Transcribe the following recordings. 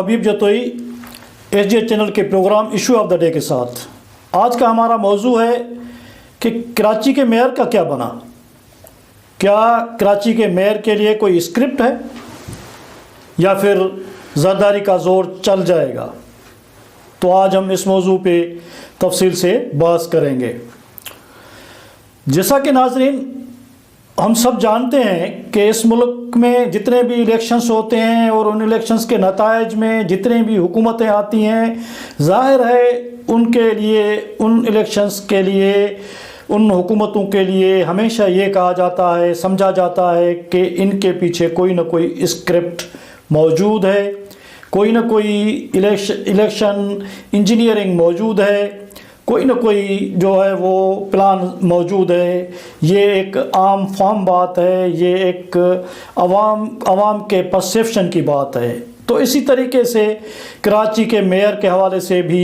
हबीब Jatoi SJ channel के programme issue of the day के साथ। आज का हमारा मौजू है कि कराची के मेयर का क्या बना। क्या कराची के मेयर के लिए कोई स्क्रिप्ट है या फिर ज़रदारी का ज़ोर चल जाएगा। तो आज हम इस मौजू पे तफसील से बहस करेंगे। जैसा कि नाज़रीन हम सब जानते हैं कि इस मुल्क में जितने भी इलेक्शंस होते हैं और उन इलेक्शंस के नताइज में जितनी भी हुकूमतें आती हैं, ज़ाहिर है उनके लिए, उन इलेक्शंस के लिए, उन हुकूमतों के लिए हमेशा ये कहा जाता है, समझा जाता है कि इनके पीछे कोई ना कोई स्क्रिप्ट मौजूद है, कोई ना कोई इलेक्शन इंजीनियरिंग मौजूद है, कोई ना कोई जो है वो प्लान मौजूद है। ये एक आम फार्म बात है, ये एक अवाम के परसेप्शन की बात है। तो इसी तरीके से कराची के मेयर के हवाले से भी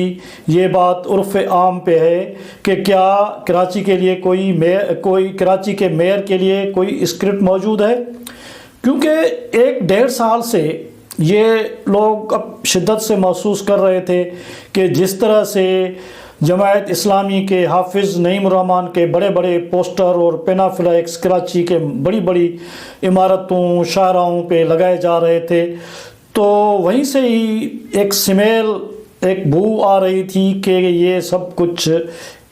ये बात उर्फ़ आम पे है कि क्या कराची के लिए कोई कराची के मेयर के लिए कोई स्क्रिप्ट मौजूद है। क्योंकि 1-1.5 साल से ये लोग अब शिद्दत से महसूस कर रहे थे कि जिस तरह से जमायत इस्लामी के हाफिज़ नईम रहमान के बड़े बड़े पोस्टर और पेनाफ्लेक्स कराची के बड़ी बड़ी इमारतों शाहराहों पे लगाए जा रहे थे, तो वहीं से ही एक स्मेल, एक बू आ रही थी कि ये सब कुछ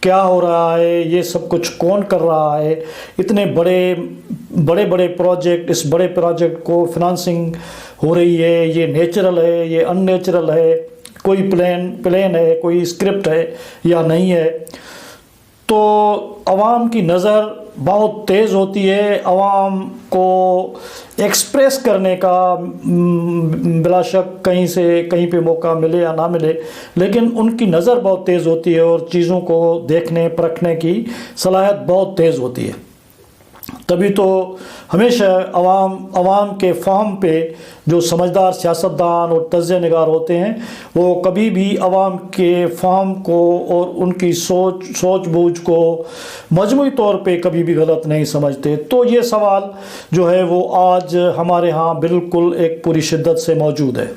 क्या हो रहा है, ये सब कुछ कौन कर रहा है। इतने बड़े प्रोजेक्ट, इस बड़े प्रोजेक्ट को फिनांसिंग हो रही है, ये नेचुरल है, ये अननेचुरल है, कोई प्लान है, कोई स्क्रिप्ट है या नहीं है। तो आवाम की नज़र बहुत तेज़ होती है, आवाम को एक्सप्रेस करने का बिलाशक कहीं पे मौका मिले या ना मिले, लेकिन उनकी नज़र बहुत तेज़ होती है और चीज़ों को देखने परखने की सलाहियत बहुत तेज़ होती है। तभी तो हमेशा अवाम के फाहम पे जो समझदार सियासतदान और तज्ज़िया निगार होते हैं, वो कभी भी अवाम के फाहम को और उनकी सोच बूझ को मजमूई तौर पे कभी भी गलत नहीं समझते। तो ये सवाल जो है वो आज हमारे यहाँ बिल्कुल एक पूरी शिद्दत से मौजूद है।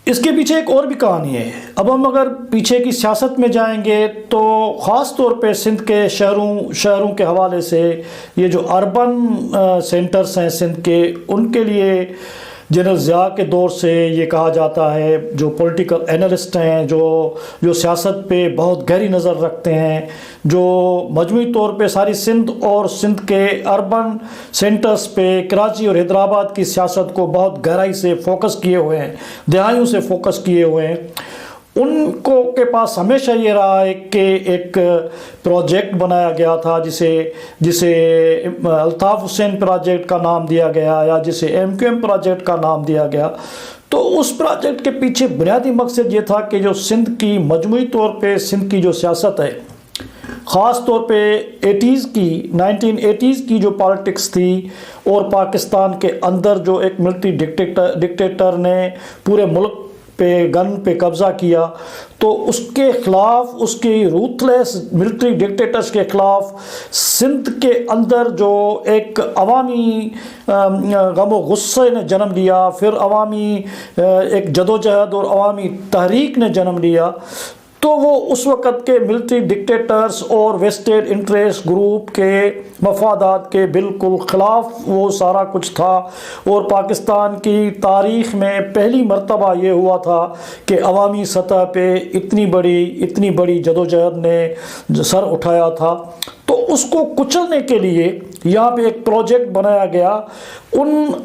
इसके पीछे एक और भी कहानी है। अब हम अगर पीछे की सियासत में जाएंगे तो ख़ास तौर पे सिंध के शहरों के हवाले से ये जो अर्बन सेंटर्स हैं सिंध के, उनके लिए जनरल ज़िया के दौर से ये कहा जाता है, जो पॉलिटिकल एनालिस्ट हैं, जो सियासत पे बहुत गहरी नज़र रखते हैं, जो मजमूई तौर पे सारी सिंध और सिंध के अर्बन सेंटर्स पे कराची और हैदराबाद की सियासत को बहुत गहराई से फोकस किए हुए हैं, दहाइयों से फोकस किए हुए हैं, उनको के पास हमेशा ये रहा है कि एक प्रोजेक्ट बनाया गया था जिसे अल्ताफ़ हुसैन प्रोजेक्ट का नाम दिया गया या जिसे MQM प्रोजेक्ट का नाम दिया गया। तो उस प्रोजेक्ट के पीछे बुनियादी मकसद ये था कि जो सिंध की मजमूई तौर पे सिंध की जो सियासत है, ख़ास तौर पे 1980s की जो पॉलिटिक्स थी और पाकिस्तान के अंदर जो एक मिलिट्री डिक्टेटर ने पूरे मुल्क पे गन पे कब्ज़ा किया, तो उसके ख़िलाफ़, उसकी रूथलेस मिलिट्री डिक्टेटर्स के ख़िलाफ़ सिंध के अंदर जो एक अवामी गम गुस्से ने जन्म लिया, फिर अवामी एक जदोजहद और अवामी तहरीक ने जन्म लिया। तो वो उस वक़्त के मिलिट्री डिक्टेटर्स और वेस्टेड इंटरेस्ट ग्रुप के मफादात के बिल्कुल ख़िलाफ़ वो सारा कुछ था। और पाकिस्तान की तारीख़ में पहली मर्तबा ये हुआ था कि अवामी सतह पे इतनी बड़ी जदोजहद ने सर उठाया था। तो उसको कुचलने के लिए यहाँ पे एक प्रोजेक्ट बनाया गया। उन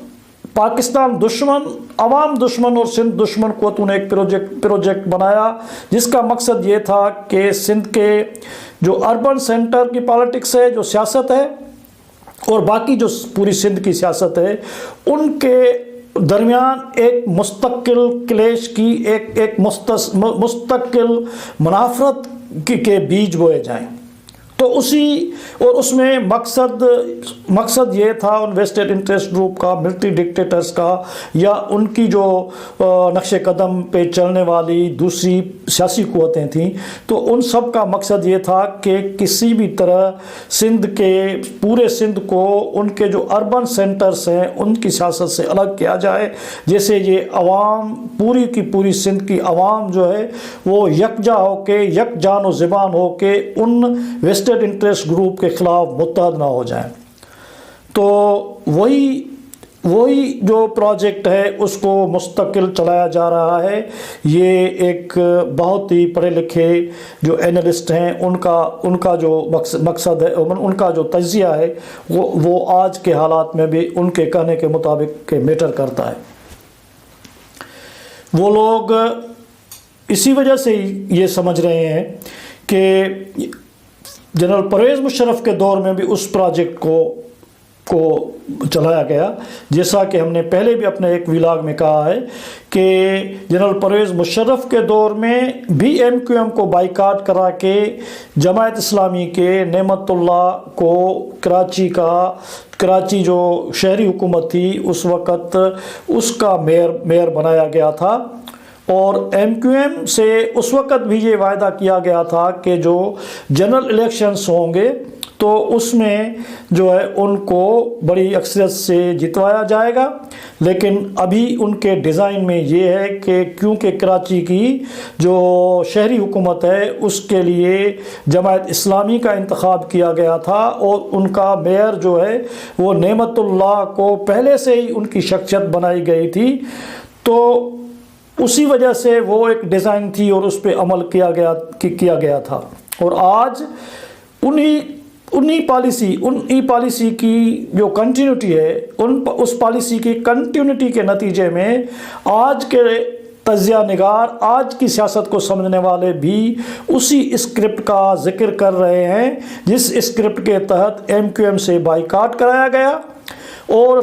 पाकिस्तान दुश्मन, अवाम दुश्मन और सिंध दुश्मन क़ुव्वतों ने एक प्रोजेक्ट बनाया जिसका मकसद ये था कि सिंध के जो अर्बन सेंटर की पॉलिटिक्स है, जो सियासत है, और बाकी जो पूरी सिंध की सियासत है, उनके दरमियान एक मुस्तकिल क्लेश की, एक मुस्तकिल मुनाफरत के बीज बोए जाएं। تو اس میں مقصد یہ تھا ان ویسٹڈ انٹرسٹ گروپ کا، ملٹری ڈکٹیٹرز کا، یا ان کی جو نقش قدم پہ چلنے والی دوسری سیاسی قوتیں تھیں، تو ان سب کا مقصد یہ تھا کہ کسی بھی طرح پورے سندھ کو ان کے جو اربن سینٹرز ہیں ان کی سیاست سے الگ کیا جائے، جیسے یہ عوام پوری کی پوری سندھ کی عوام جو ہے وہ یکجا ہو کے، یک جان و زبان ہو کے ان ویسٹڈ انٹرسٹ گروپ کے خلاف متحد نہ ہو جائیں۔ تو وہی جو پروجیکٹ ہے اس کو مستقل چلایا جا رہا ہے۔ یہ ایک بہت ہی پڑھے لکھے جو اینالسٹ ہیں ان کا جو مقصد ہے، ان کا جو تجزیہ ہے وہ آج کے حالات میں بھی ان کے کہنے کے مطابق میٹر کرتا ہے۔ وہ لوگ اسی وجہ سے یہ سمجھ رہے ہیں کہ جنرل پرویز مشرف کے دور میں بھی اس پروجیکٹ کو چلایا گیا، جیسا کہ ہم نے پہلے بھی اپنے ایک ویلاگ میں کہا ہے کہ جنرل پرویز مشرف کے دور میں بھی ایم کیو ایم کو بائیکاٹ کرا کے جماعت اسلامی کے نعمت اللہ کو کراچی جو شہری حکومت تھی اس وقت اس کا میئر بنایا گیا تھا، اور ایم کیو ایم سے اس وقت بھی یہ وعدہ کیا گیا تھا کہ جو جنرل الیکشنز ہوں گے تو اس میں جو ہے ان کو بڑی اکثریت سے جتوایا جائے گا، لیکن ابھی ان کے ڈیزائن میں یہ ہے کہ کیونکہ کراچی کی جو شہری حکومت ہے اس کے لیے جماعت اسلامی کا انتخاب کیا گیا تھا، اور ان کا میئر جو ہے وہ نعمت اللہ کو پہلے سے ہی ان کی شخصیت بنائی گئی تھی، تو اسی وجہ سے وہ ایک ڈیزائن تھی اور اس پہ عمل کیا گیا تھا۔ اور آج انہی پالیسی کی جو کنٹینیوٹی ہے، اس پالیسی کی کنٹینیوٹی کے نتیجے میں آج کے تجزیہ نگار، آج کی سیاست کو سمجھنے والے بھی اسی اسکرپٹ کا ذکر کر رہے ہیں جس اسکرپٹ کے تحت ایم کیو ایم سے بائیکاٹ کرایا گیا، اور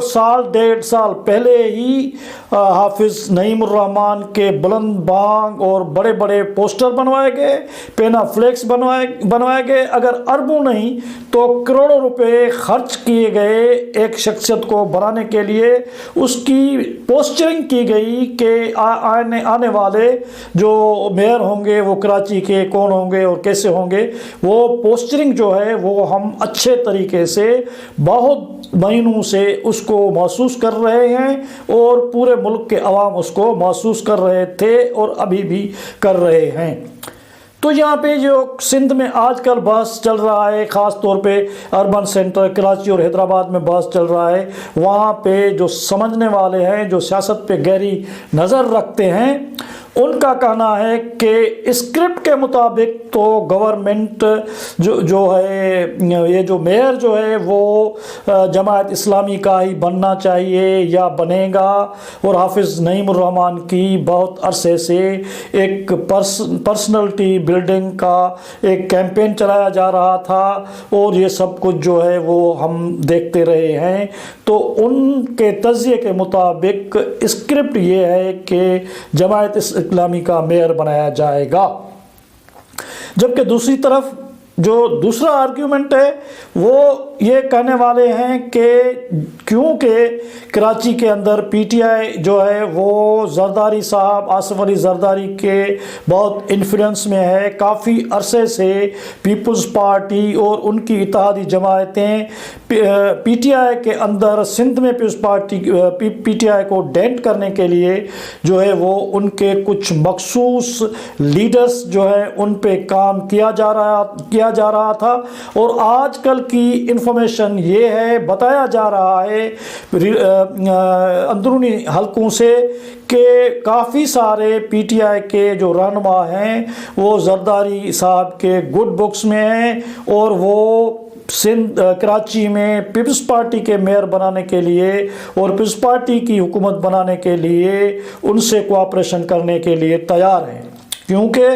ڈیڑھ سال پہلے ہی حافظ نعیم الرحمن کے بلند بانگ اور بڑے بڑے پوسٹر بنوائے گئے، پینا فلیکس بنوائے گئے، اگر اربوں نہیں تو کروڑوں روپے خرچ کیے گئے ایک شخصیت کو بنانے کے لیے، اس کی پوسچرنگ کی گئی کہ آنے والے جو میئر ہوں گے وہ کراچی کے کون ہوں گے اور کیسے ہوں گے۔ وہ پوسچرنگ جو ہے وہ ہم اچھے طریقے سے بہت مہینوں سے اس کو محسوس کر رہے ہیں، اور پورے ملک کے عوام اس کو محسوس کر رہے تھے اور ابھی بھی کر رہے ہیں۔ تو یہاں پہ جو سندھ میں آج کل بحث چل رہا ہے، خاص طور پہ اربن سینٹر کراچی اور حیدرآباد میں بحث چل رہا ہے، وہاں پہ جو سمجھنے والے ہیں، جو سیاست پہ گہری نظر رکھتے ہیں، ان کا کہنا ہے کہ اسکرپٹ کے مطابق تو گورنمنٹ جو ہے، یہ جو میئر جو ہے وہ جماعت اسلامی کا ہی بننا چاہیے یا بنے گا، اور حافظ نعیم الرحمن کی بہت عرصے سے ایک پرسنلٹی بلڈنگ کا ایک کیمپین چلایا جا رہا تھا، اور یہ سب کچھ جو ہے وہ ہم دیکھتے رہے ہیں۔ تو ان کے تجزیے کے مطابق اسکرپٹ یہ ہے کہ جماعت اسلامی کا میئر بنایا جائے گا، جبکہ دوسری طرف جو دوسرا آرگیومنٹ ہے وہ یہ کہنے والے ہیں کہ کیونکہ کراچی کے اندر پی ٹی آئی جو ہے وہ زرداری صاحب، آصف علی زرداری کے بہت انفلوئنس میں ہے، کافی عرصے سے پیپلز پارٹی اور ان کی اتحادی جماعتیں پی ٹی آئی کے اندر سندھ میں پی ٹی آئی کو ڈینٹ کرنے کے لیے جو ہے وہ ان کے کچھ مخصوص لیڈرز جو ہے ان پہ کام کیا جا رہا تھا، اور آج کل کی انفارمیشن یہ ہے، بتایا جا رہا ہے اندرونی حلقوں سے کہ کافی سارے پی ٹی آئی کے جو رہنما ہیں وہ زرداری صاحب کے گڈ بکس میں ہیں، اور وہ کراچی میں پیپلز پارٹی کے میئر بنانے کے لیے اور پیپلز پارٹی کی حکومت بنانے کے لیے ان سے کوآپریشن کرنے کے لیے تیار ہیں، کیونکہ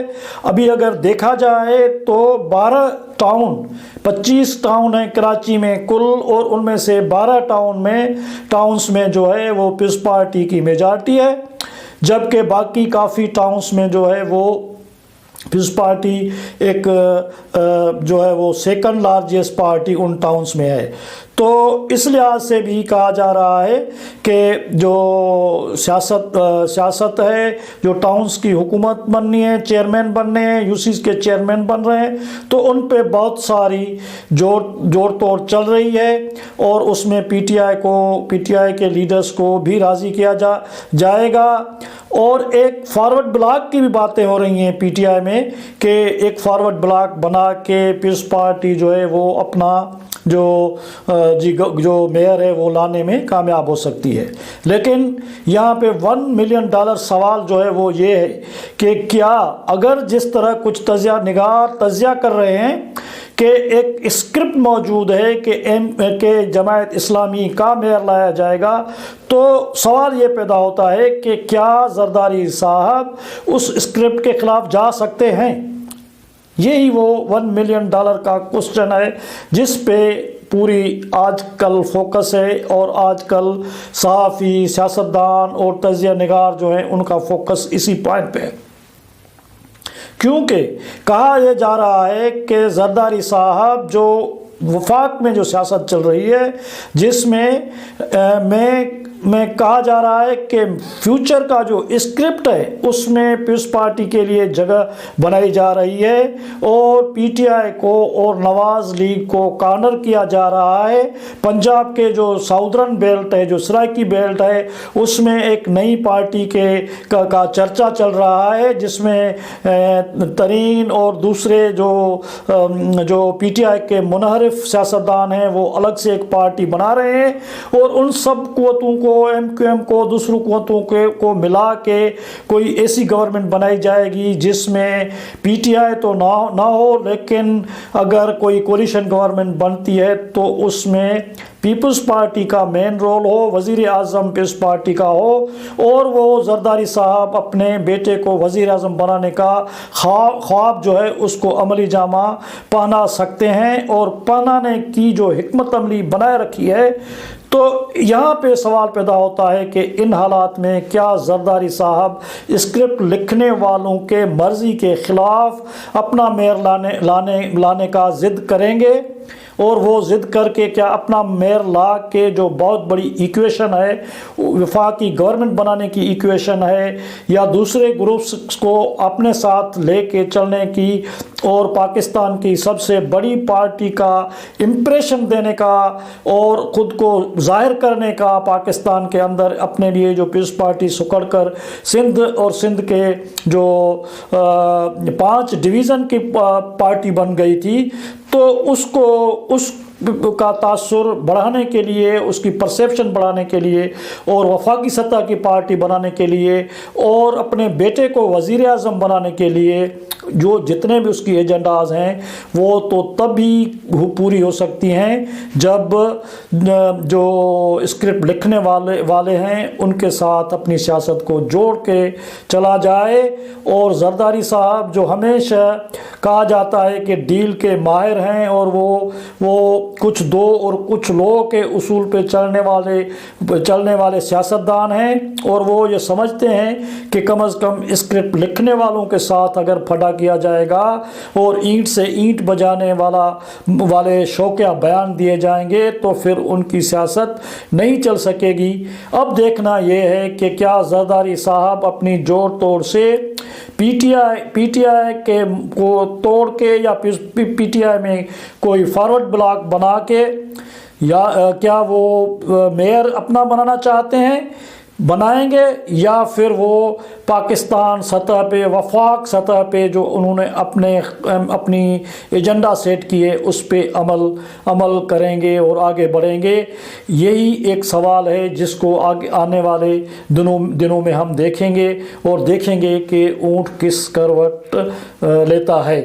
ابھی اگر دیکھا جائے تو 25 ٹاؤن ہیں کراچی میں کل، اور ان میں سے 12 ٹاؤنز میں جو ہے وہ پیپلز پارٹی کی میجارٹی ہے، جبکہ باقی کافی ٹاؤنز میں جو ہے وہ पीपल्स पार्टी एक जो है वो सेकंड लार्जेस्ट पार्टी उन टाउन्स में है। तो इस लिहाज से भी कहा जा रहा है कि जो सियासत है, जो टाउन्स की हुकूमत बननी है, चेयरमैन बनने हैं, यूसीज के चेयरमैन बन रहे हैं, तो उन पे बहुत सारी जोड़ तोड़ चल रही है और उसमें पीटीआई के लीडर्स को भी राज़ी किया जाएगा। और एक फॉरवर्ड ब्लॉक की भी बातें हो रही हैं पीटीआई में कि एक फॉरवर्ड ब्लॉक बना के पीपल्स पार्टी जो है वो अपना जो मेयर है वो लाने में कामयाब हो सकती है। लेकिन यहाँ पे $1 मिलियन सवाल जो है वो ये है कि क्या अगर जिस तरह कुछ तजिया कर रहे हैं कि एक स्क्रिप्ट मौजूद है कि जमायत इस्लामी का मेयर लाया जाएगा, तो सवाल ये पैदा होता है कि क्या जरदारी साहब उस स्क्रिप्ट के खिलाफ जा सकते हैं। यही वो $1 मिलियन का क्वेश्चन है जिस पे पूरी आजकल फोकस है और आजकल सहाफ़ी, सियासतदान और तजिया निगार जो हैं उनका फोकस इसी पॉइंट पे है। क्योंकि कहा यह जा रहा है कि जरदारी साहब जो वफाक में जो सियासत चल रही है जिसमें में कहा जा रहा है कि फ्यूचर का जो स्क्रिप्ट है उसमें पीपल्स पार्टी के लिए जगह बनाई जा रही है और पीटीआई को और नवाज लीग को कॉर्नर किया जा रहा है। पंजाब के जो साउदर्न बेल्ट है, जो सराइकी बेल्ट है, उसमें एक नई पार्टी का चर्चा चल रहा है जिसमें तरीन और दूसरे जो पीटीआई के मुनहरिफ सियासतदान हैं वो अलग से एक पार्टी बना रहे हैं और उन सब कुव्वतों को, एमक्यूएम को, दूसरों कुव्वतों को मिला के कोई ऐसी गवर्नमेंट बनाई जाएगी जिसमें पीटीआई तो ना हो, लेकिन अगर कोई कोलिशन गवर्नमेंट बनती है तो उसमें पीपल्स पार्टी का मेन रोल हो, वज़ीर आज़म पीपल्स पार्टी का हो और वो जरदारी साहब अपने बेटे को वज़ीर आज़म बनाने का ख्वाब जो है उसको अमली जामा पहना सकते हैं और पहनाने की जो हिकमत अमली बनाए रखी है। तो यहाँ पे सवाल पैदा होता है कि इन हालात में क्या जरदारी साहब स्क्रिप्ट लिखने वालों के मर्ज़ी के ख़िलाफ़ अपना मेयर लाने का ज़िद करेंगे और वो ज़िद करके क्या अपना मेयर ला के जो बहुत बड़ी इक्वेशन है, वफाकी गवर्नमेंट बनाने की इक्वेशन है, या दूसरे ग्रुप्स को अपने साथ लेके चलने की और पाकिस्तान की सबसे बड़ी पार्टी का इम्प्रेशन देने का और ख़ुद को ज़ाहिर करने का पाकिस्तान के अंदर अपने लिए जो पीपल्स पार्टी सुकड़ कर सिंध के जो 5 डिवीज़न की पार्टी बन गई थी, तो उसका तासुर बढ़ाने के लिए, उसकी परसेप्शन बढ़ाने के लिए और वफाकी सतह की पार्टी बनाने के लिए और अपने बेटे को वज़ीर आज़म बनाने के लिए जो जितने भी उसकी एजेंडाज हैं वो तो तभी पूरी हो सकती हैं जब जो स्क्रिप्ट लिखने वाले हैं उनके साथ अपनी सियासत को जोड़ के चला जाए। और जरदारी साहब जो हमेशा कहा जाता है कि डील के माहिर हैं और वो कुछ दो और कुछ लोगों के उसूल पे चलने वाले सियासतदान हैं और वो ये समझते हैं कि कम से कम स्क्रिप्ट लिखने वालों के साथ अगर फटा किया जाएगा और ईंट से ईंट बजाने वाले शौकिया बयान दिए जाएंगे तो फिर उनकी सियासत नहीं चल सकेगी। अब देखना यह है कि क्या जरदारी साहब अपनी जोड़ तोड़ से पीटीआई के को तोड़ के या पीटीआई में कोई फॉरवर्ड ब्लॉक बना के या क्या वो मेयर अपना बनाना चाहते हैं, बनाएंगे, या फिर वो पाकिस्तान सतह पे, वफाक सतह पे जो उन्होंने अपनी एजेंडा सेट किए उस पे अमल करेंगे और आगे बढ़ेंगे। यही एक सवाल है जिसको आने वाले दिनों में हम देखेंगे और देखेंगे कि ऊँट किस करवट लेता है।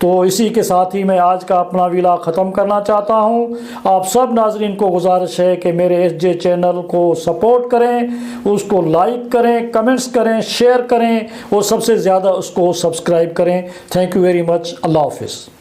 तो इसी के साथ ही मैं आज का अपना विला ख़त्म करना चाहता हूँ। आप सब नाजरीन को गुजारिश है कि मेरे SJ चैनल को सपोर्ट करें, उसको लाइक करें, कमेंट्स करें, शेयर करें और सबसे ज़्यादा उसको सब्सक्राइब करें। Thank you very much. अल्लाह हाफिज़।